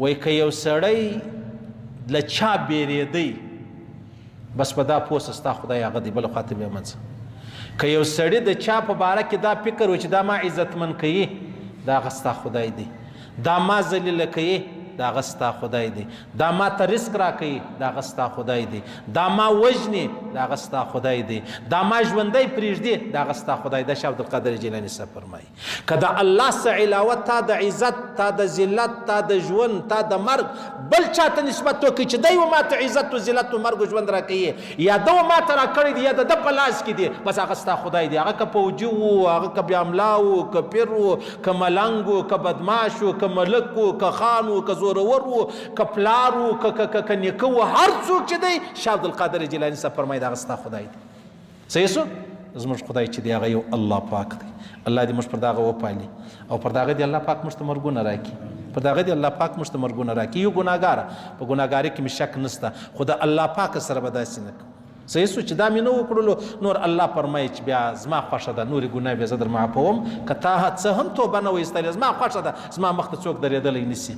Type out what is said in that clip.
وایي که یو سړی له چا بیرېدی بس په دا پوه سه ستا خدای هغه دی بله خواته بیا مه ځه که یو سړي د چا په باره کې دا فکر و چې دا ما عزتمن کوي دا هغه ستا خدای دی دا ما ذلیله کوي دا هغه ستا خدای دی دا ما ته رزق راکوي دا هغه ستا خدای دی دا ما وژني دا هغه ستا خدای دی دا ما ژوندی پرېږدي دا هغه ستا خدای دی. شاه عبدالقادر جیلاني صاحب فرمایي که د الله څخه علاوه تا د عزت تا د ذلت تا د ژوند تا د مرګ بل چاته نسبت وکړي چې دی و ما ته عزت و ذلت و مرګ و ژوند راکوي یا ده و ما ته راکړی دی یا د ده په لاس کې دی بس هغه ستا خدای دی. هغه که فوجي و هغه که بیا ملا و که پیر و که ملنګ و که بدماش و که ملک و که خان و که زورور و که پلار و که نیکه و هر څوک چې دی شاه عبدالقادر جیلاني صاحب فرمایي دا هغه ستا خدای دی. صحیح شو؟ زموږ خدای چې دی هغه یو الله پاک دی. الله دې موږ پر دغه وپالي او پر دغه دې الله پاک موږ ته مرګونه راکړي پر دغه دې الله پاک موږ ته مرګونه راکړي. یو ګناهګاره په ګناهګارۍ کې مې شک نشته خو د الله پاک سره به داسې نه کوو. صحیح شو چې دا مې نه وکړلو نور الله فرمایي چې بیا زما خوښه ده نورې ګناه بیا زه در معافوم که تا څه هم توبه نه ویستلې زما خوښه ده زما مخ ته څوک درېدلی نشي.